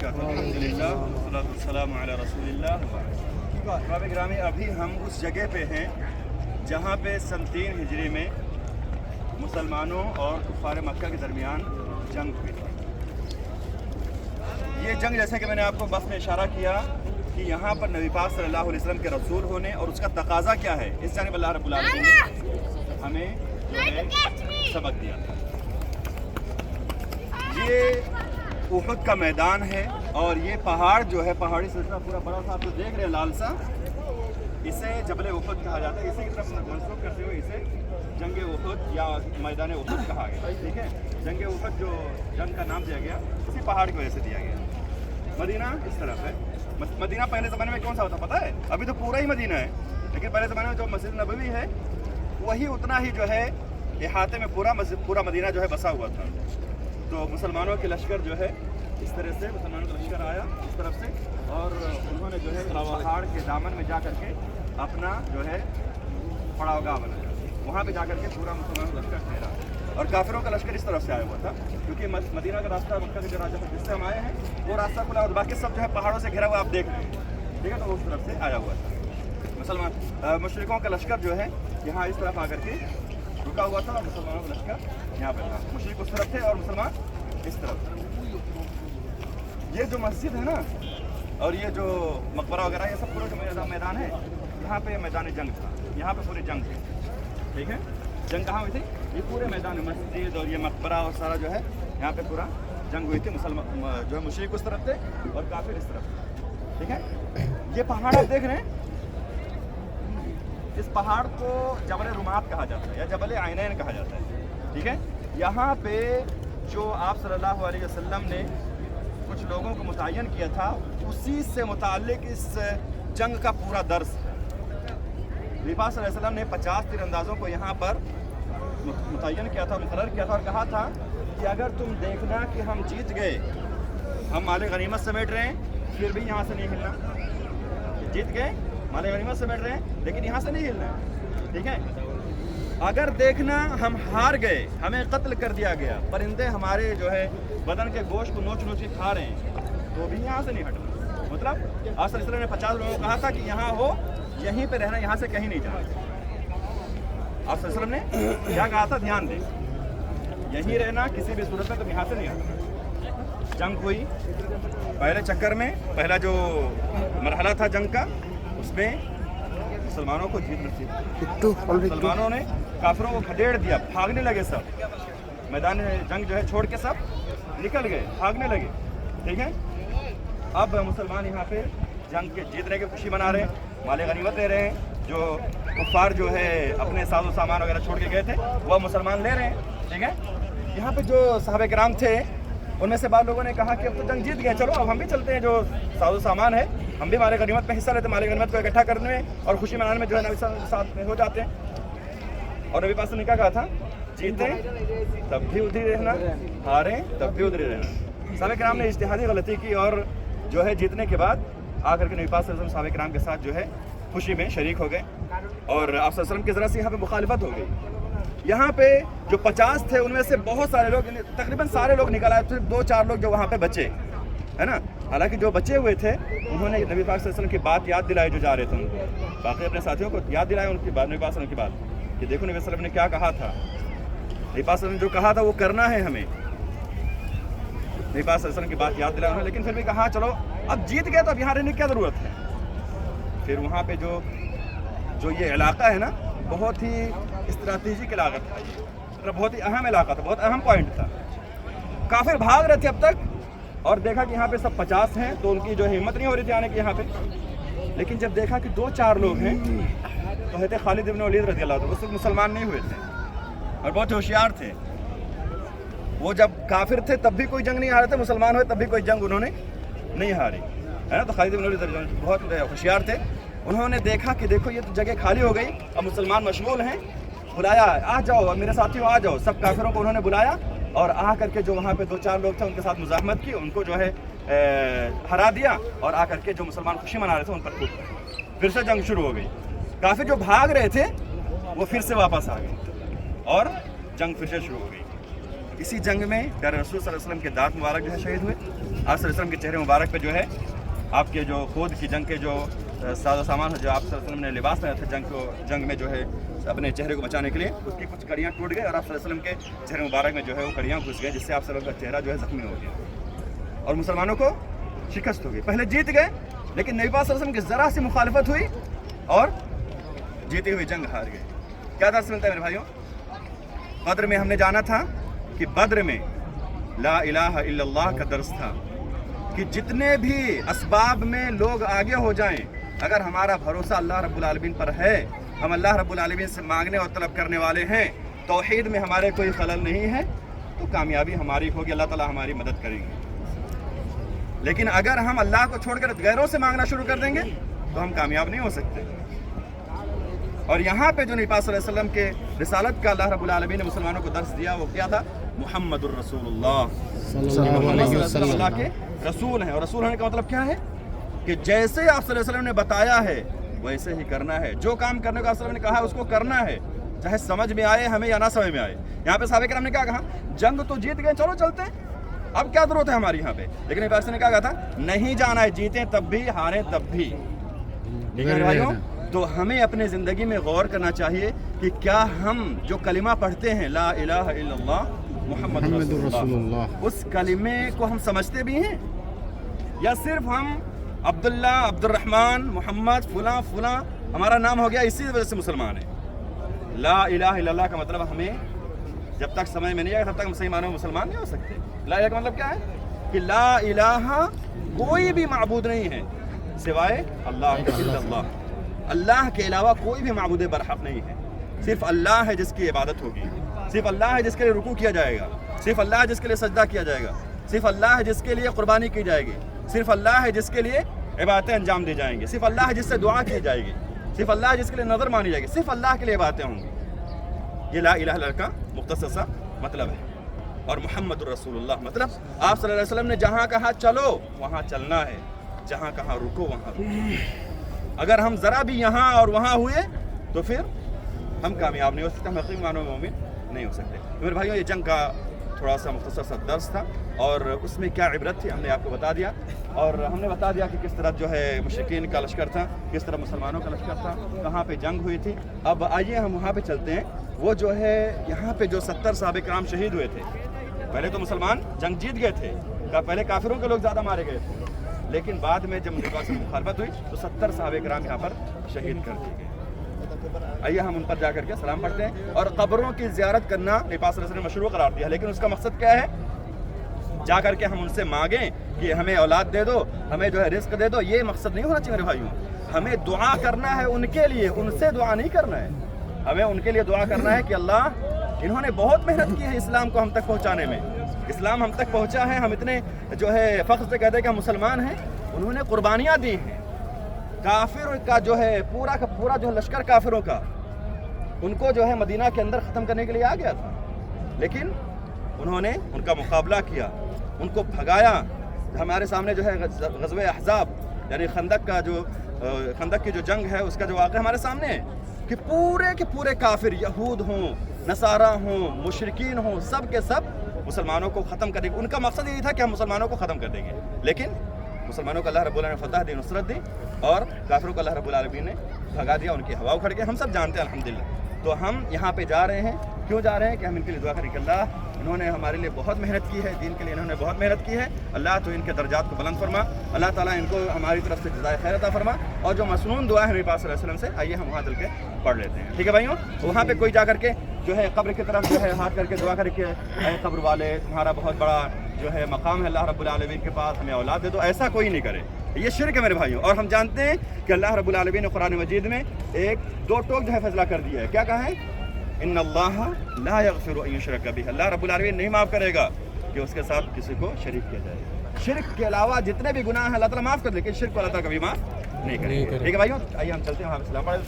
وبرکاتہ۔ الحمدللہ والصلاۃ والسلام علی رسول اللہ۔ احباب گرامی، ابھی ہم اس جگہ پہ ہیں جہاں پہ سن 3 ہجری میں مسلمانوں اور کفار مکہ کے درمیان جنگ ہوئی تھی۔ یہ جنگ، جیسے کہ میں نے آپ کو بس میں اشارہ کیا کہ یہاں پر نبی پاک صلی اللہ علیہ وسلم کے رسول ہونے اور اس کا تقاضا کیا ہے، اس جانب اللہ رب العالمین نے ہمیں سبق دیا تھا۔ یہ احد کا میدان ہے اور یہ پہاڑ جو ہے، پہاڑی سلسلہ پورا بڑا سا آپ جو دیکھ رہے ہیں لال سا، اسے جبل احد کہا جاتا ہے۔ اسی کی طرف منسوخ کرتے ہوئے اسے جنگ احد یا میدان احد کہا گیا، ٹھیک ہے۔ جنگ احد جو جنگ کا نام دیا گیا اسی پہاڑ کی وجہ سے دیا گیا۔ مدینہ اس طرف ہے۔ مدینہ پہلے زمانے میں کون سا ہوتا پتہ ہے؟ ابھی تو پورا ہی مدینہ ہے، لیکن پہلے زمانے میں جو مسجد نبوی ہے وہی اتنا ہی جو ہے احاطے میں پورا مدینہ جو ہے بسا ہوا تھا۔ تو مسلمانوں کے لشکر جو ہے اس طرح سے، مسلمانوں کا لشکر آیا اس طرف سے اور انہوں نے جو ہے پہاڑ کے دامن میں جا کر کے اپنا جو ہے پڑاؤ گاہ بنایا۔ وہاں پہ جا کر کے پورا مسلمانوں کا لشکر ٹھہرا اور کافروں کا لشکر اس طرف سے آیا ہوا تھا، کیونکہ مدینہ کا راستہ، مکہ کے جو راستہ جس سے ہم آئے ہیں وہ راستہ کھلا اور باقی سب جو ہے پہاڑوں سے گھرا ہوا آپ دیکھ رہے ہیں، ٹھیک ہے۔ تو اس طرف سے آیا ہوا تھا۔ مشرکوں کا لشکر جو ہے یہاں اس طرف آ کر کے رکا ہوا تھا اور مسلمانوں کا لشکر یہاں پہ تھا۔ مشرک اس طرف تھے اور مسلمان اس طرف تھے۔ یہ جو مسجد ہے نا اور یہ جو مقبرہ وغیرہ، یہ سب پورا جو میدان ہے، یہاں پہ میدان جنگ تھا، یہاں پہ پوری جنگ تھی، ٹھیک ہے۔ جنگ کہاں ہوئی تھی؟ یہ پورے میدان مسجد اور یہ مقبرہ اور سارا جو ہے یہاں پہ پورا جنگ ہوئی تھی۔ مسلمان جو ہے مشرک اس طرف تھے اور کافر اس طرف تھے، ٹھیک ہے۔ یہ پہاڑ آپ دیکھ رہے ہیں، اس پہاڑ کو جبل رمات کہا جاتا ہے یا جبل عینین کہا جاتا ہے، ٹھیک ہے۔ یہاں پہ جو آپ صلی اللہ علیہ وسلم نے کچھ لوگوں کو متعین کیا تھا، اسی سے متعلق اس جنگ کا پورا درس ہے۔ نبی پاک صلی اللہ علیہ وسلم نے 50 تیر اندازوں کو یہاں پر متعین کیا تھا، مقرر کیا تھا اور کہا تھا کہ اگر تم دیکھنا کہ ہم جیت گئے، ہم مال غنیمت سمیٹ رہے ہیں، پھر بھی یہاں سے نہیں ہلنا۔ جیت گئے، مال غنیمت سمیٹ رہے ہیں، لیکن یہاں سے نہیں ہلنا، ٹھیک ہے۔ اگر دیکھنا ہم ہار گئے، ہمیں قتل کر دیا گیا، پرندے ہمارے جو ہے بدن کے گوشت کو نوچ نوچ کے کھا رہے ہیں، تو بھی یہاں سے نہیں ہٹنا۔ مطلب آپ صلی اللہ علیہ وسلم نے 50 لوگوں کو کہا تھا کہ یہاں ہو، یہیں پہ رہنا، یہاں سے کہیں نہیں جانا۔ آپ صلی اللہ علیہ وسلم نے کیا کہا تھا؟ دھیان دیں، یہیں رہنا، کسی بھی صورت میں تم یہاں سے نہیں آنا۔ جنگ ہوئی پہلے چکر میں، پہلا جو مرحلہ تھا جنگ کا، اس میں مسلمانوں کو جیت نصیب ہوئی۔ مسلمانوں نے کافروں کو کھدیڑ دیا، بھاگنے لگے سب، میدان جنگ جو ہے چھوڑ کے سب نکل گئے، بھاگنے لگے، ٹھیک ہے۔ اب مسلمان یہاں پہ جنگ کے جیتنے کی خوشی منا رہے ہیں، مال غنیمت لے رہے ہیں۔ جو کفار جو ہے اپنے ساز و سامان وغیرہ چھوڑ کے گئے تھے وہ مسلمان لے رہے ہیں، ٹھیک ہے۔ یہاں پہ جو صحابہ کرام تھے ان میں سے بعض لوگوں نے کہا کہ اب تو جنگ جیت گئے، چلو اب ہم بھی چلتے ہیں، جو ساز و سامان ہے ہم بھی مال غنیمت میں حصہ لیتے ہیں، مال غنیمت کو اکٹھا کرنے میں اور خوشی منانے میں جو ہے نبی صلی اللہ علیہ وسلم کے ساتھ ہو جاتے ہیں۔ اور نبی پاک نے کیا کہا تھا؟ جیتیں تب بھی ادھر رہنا، ہاریں تب بھی ادھر رہنا۔ صحابہ کرام نے اجتہادی غلطی کی اور جو ہے جیتنے کے بعد آ کر کے نبی پاک صلی اللہ علیہ وسلم صحابہ کرام کے ساتھ جو ہے خوشی میں شریک ہو گئے اور آپ صلی اللہ علیہ وسلم کی ذرا سے یہاں پہ مخالفت ہو گئی۔ یہاں پہ جو 50 تھے ان میں سے بہت سارے لوگ، تقریباً سارے لوگ نکل آئے، صرف 2-4 لوگ جو وہاں پہ بچے، ہے نا۔ حالانکہ جو بچے ہوئے تھے انہوں نے نبی پاک صلی اللہ علیہ وسلم کی بات یاد دلائی، جو جا رہے تھے باقی اپنے ساتھیوں کو یاد دلائے ان کی بات، نبی پاک صلی اللہ علیہ وسلم کی بات کہ دیکھو نبی صلی اللہ علیہ وسلم نے کیا کہا تھا، نبی پاک صلی اللہ علیہ وسلم نے جو کہا تھا وہ کرنا ہے ہمیں۔ نبی پاک صلی اللہ علیہ وسلم کی بات یاد دلائی انہوں نے، لیکن پھر بھی کہا چلو اب جیت گئے تو اب یہاں رہنے کی کیا ضرورت ہے۔ پھر وہاں پہ جو یہ علاقہ ہے نا، بہت ہی اسٹریٹجک علاقہ تھا، بہت ہی اہم علاقہ تھا، بہت اہم پوائنٹ تھا۔ کافر بھاگ رہے تھے اب تک اور دیکھا کہ یہاں پہ سب 50 ہیں تو ان کی جو ہمت نہیں ہو رہی تھی آنے کی یہاں پہ، لیکن جب دیکھا کہ 2-4 لوگ ہیں تو حضرت خالد بن ولید رضی اللہ عنہ اس وقت مسلمان نہیں ہوئے تھے اور بہت ہوشیار تھے۔ وہ جب کافر تھے تب بھی کوئی جنگ نہیں ہارے تھے، مسلمان ہوئے تب بھی کوئی جنگ انہوں نے نہیں ہاری، ہے نا۔ تو خالد بن ولید رضی اللہ عنہ بہت ہوشیار تھے، انہوں نے دیکھا کہ دیکھو یہ تو جگہ خالی ہو گئی، اب مسلمان مشغول ہیں، بلایا آ جاؤ میرے ساتھیوں آ جاؤ۔ سب کافروں کو انہوں نے بلایا اور آ کر کے جو وہاں پہ 2-4 لوگ تھے ان کے ساتھ مزاحمت کی، ان کو جو ہے ہرا دیا اور آ کر کے جو مسلمان خوشی منا رہے تھے ان پر کود گئے۔ پھر سے جنگ شروع ہو گئی، کافر جو بھاگ رہے تھے وہ پھر سے واپس آ گئے اور جنگ پھر سے شروع ہو گئی۔ اسی جنگ میں پیارے رسول صلی اللہ علیہ وسلم کے دانت مبارک جو ہے شہید ہوئے، आप सल्लल्लाहु अलैहि वसल्लम के चेहरे मुबारक पे जो है आपके जो खुद की जंग के जो साजो सामान जो आप सल्लल्लाहु अलैहि वसल्लम ने लिबास पहना था जंग में जो है अपने चेहरे को बचाने के लिए, उसकी कुछ कड़ियाँ टूट गई और आप सल्लल्लाहु अलैहि वसल्लम के चेहरे मुबारक में जो है वो कड़ियाँ घुस गई, जिससे आप सल्लल्लाहु अलैहि वसल्लम का चेहरा जो है जख्मी हो गया और मुसलमानों को शिकस्त हो गई। पहले जीत गए लेकिन नबी पाक सल्लल्लाहु अलैहि वसल्लम की ज़रा सी मुखालफत हुई और जीती हुई जंग हार गए। क्या दर्स मिलता है मेरे भाइयों? बद्र में हमने जाना था कि बद्र में ला इलाहा इल्लल्लाह का दर्स था कि जितने भी असबाब में लोग आगे हो जाएं, अगर हमारा भरोसा अल्लाह रब्बुल आलमीन पर है, हम अल्लाह रब्बुल आलमीन से मांगने और तलब करने वाले हैं, तौहीद में हमारे कोई खलल नहीं है, तो कामयाबी हमारी होगी, अल्लाह ताला हमारी मदद करेंगे। लेकिन अगर हम अल्लाह को छोड़कर गैरों से मांगना शुरू कर देंगे तो हम कामयाब नहीं हो सकते। और यहाँ पे जो नबी पाक सल्लल्लाहु अलैहि वसल्लम के रिसालत का अल्लाह रब्बुल आलमीन ने मुसलमानों को दर्स दिया, वो क्या था? मुहम्मदुर रसूलुल्लाह अल्लाह के रसूल हैं। और रसूल होने का मतलब क्या है? कि जैसे आप सल्लल्लाहु अलैहि वसल्लम ने बताया है वैसे ही करना है। जो काम करने को आप सल्लल्लाहु अलैहि वसल्लम ने कहा है उसको करना है, चाहे समझ में आए हमें या ना समझ में आए। यहाँ पे सहाबा किराम ने क्या कहा? जंग तो जीत गए, चलो चलते हैं, अब क्या जरूरत है हमारी यहाँ पे। लेकिन नबी पाक ने क्या कहा था? नहीं जाना है, जीते तब भी हारे तब भी। ठीक है भाइयों, तो हमें अपने ज़िंदगी में गौर करना चाहिए कि क्या हम जो कलिमा पढ़ते हैं ला इलाहा इल्लल्लाह मुहम्मदुर रसूलुल्लाह, उस कलिमे को हम समझते भी हैं या सिर्फ हम अब्दुल्ला, अब्दुर्रहमान, मोहम्मद, फुला फुला हमारा नाम हो गया इसी वजह से मुसलमान है। ला इलाहा इल्लल्लाह का मतलब हमें जब तक समझ में नहीं आएगा तब तक हम सही मानो मुसलमान नहीं हो सकते। ला इलाहा का मतलब क्या है? कि ला इलाहा कोई भी माबूद नहीं है सिवाय अल्लाह इल्लल्लाह, अल्लाह के अलावा कोई भी माबूद बरहक नहीं है। सिर्फ अल्लाह है जिसकी इबादत होगी, सिर्फ अल्लाह है जिसके लिए रुकू किया जाएगा, सिर्फ अल्लाह है जिसके लिए सजदा किया जाएगा, सिर्फ अल्लाह है जिसके लिए कुर्बानी की जाएगी, सिर्फ अल्लाह है जिसके लिए इबादतें अंजाम दी जाएंगी, सिर्फ अल्लाह है जिससे दुआ की जाएगी, सिर्फ अल्लाह है जिसके लिए नज़र मानी जाएगी, सिर्फ अल्लाह के लिए बातें होंगी। ये ला इलाहा इल्लल्लाह का मुख्तसर सा मतलब है। और मुहम्मदुर रसूलुल्लाह मतलब आप सल्लल्लाहु अलैहि वसल्लम ने जहाँ कहा चलो वहाँ चलना है, जहाँ कहा रुको वहाँ रुको। अगर हम ज़रा भी यहाँ और वहाँ हुए तो फिर हम कामयाब नहीं हो सकते, हम हकीकी मानो में मोमिन नहीं हो सकते। तो मेरे भाइयों, ये जंग का थोड़ा सा मुख्तसर सा दर्स था और उसमें क्या इबरत थी हमने आपको बता दिया। और हमने बता दिया कि किस तरह जो है मुशरिकीन का लश्कर था, किस तरह मुसलमानों का लश्कर था, कहाँ पे जंग हुई थी। अब आइए हम वहाँ पे चलते हैं। वो जो है यहाँ पे जो 70 सहाबे किराम शहीद हुए थे, पहले तो मुसलमान जंग जीत गए थे, पहले काफिरों के लोग ज़्यादा मारे गए थे, लेकिन बाद में जब नबी से मुखालफत हुई तो 70 सहाबे किराम यहाँ पर शहीद कर दिए गए। आइए हम उन पर जाकर के सलाम पढ़ते हैं। और कब्रों की ज़ियारत करना नबी पाक सल्लल्लाहु अलैहि वसल्लम ने मशरूअ करार दिया, लेकिन उसका मकसद क्या है? जाकर के हम उनसे मांगें कि हमें औलाद दे दो, हमें जो है रिस्क दे दो, ये मकसद नहीं होना चाहिए मेरे भाइयों। हमें दुआ करना है उनके लिए, उनसे दुआ नहीं करना है। हमें उनके लिए दुआ करना है कि अल्लाह, इन्होंने बहुत मेहनत की है इस्लाम को हम तक पहुँचाने में, इस्लाम हम तक पहुँचा है, हम इतने जो है फ़ख्र से कहते हैं कि हम मुसलमान हैं। उन्होंने कुर्बानियाँ दी हैं, काफिर का जो है पूरा का पूरा जो लश्कर काफिरों का, उनको जो है मदीना के अंदर ख़त्म करने के लिए आ गया था, लेकिन उन्होंने उनका मुकाबला किया, उनको भगाया। हमारे सामने जो है ग़ज़वे अहज़ाब यानी खंदक की जो जंग है उसका जो वाक़या हमारे सामने है कि पूरे के पूरे काफिर, यहूद हों, नसारा हों, मुशरिकीन हों, सब के सब मुसलमानों को ख़त्म करने, उनका मकसद यही था कि हम मुसलमानों को ख़त्म कर देंगे। लेकिन मुसलमानों को अल्लाह रब्बुल आलमीन ने फतह दी, नुसरत दी, और काफिरों को अल्लाह रब्बुल आलमीन ने भगा दिया, उनकी हवा उखड़ गई। हम सब जानते हैं अल्हम्दुलिल्लाह। तो हम यहाँ पे जा रहे हैं, क्यों जा रहे हैं? कि हम इनके लिए दुआ करें कि अल्लाह, इन्होंने हमारे लिए बहुत मेहनत की है, दीन के लिए इन्होंने बहुत मेहनत की है, अल्लाह तो इनके दर्जात को बुलंद फरमा, अल्लाह ताला इनको हमारी तरफ से जज़ाए खैर अता फरमा। और जो मसनून दुआ है नबी पाक सल्लल्लाहु अलैहि वसल्लम से, आइए हम वहाँ चल के पढ़ लेते हैं। ठीक है भाइयों, वहाँ पे कोई जा करके जो है कब्र की तरफ जो है हाथ करके दुआ करके, ऐ कब्र वाले, तुम्हारा बहुत बड़ा जो है मकाम है अल्लाह रब्बुल आलमीन के पास, हमें औलाद दे दो, ऐसा कोई नहीं करे। ये शिर्क है मेरे भाइयों। और हम जानते हैं कि अल्लाह रब्बुल आलमीन ने कुरान मजीद में दो टोक जो है फैसला कर दिया है। क्या कहा है? इन्नल्लाह ला यग़फ़िरु अन युशरक बिही, अल्लाह रब्बुल आलमीन नहीं माफ़ करेगा कि उसके साथ किसी को शरीक किया जाए। शिर्क के अलावा जितने भी गुनाह हैं अल्लाह ताला माफ़ कर दे, लेकिन शिर्क को अल्लाह ताला कभी माफ़ नहीं करेगा। ठीक है भाइयों, आइए हम चलते हैं वहाँ सलाम पढ़ें।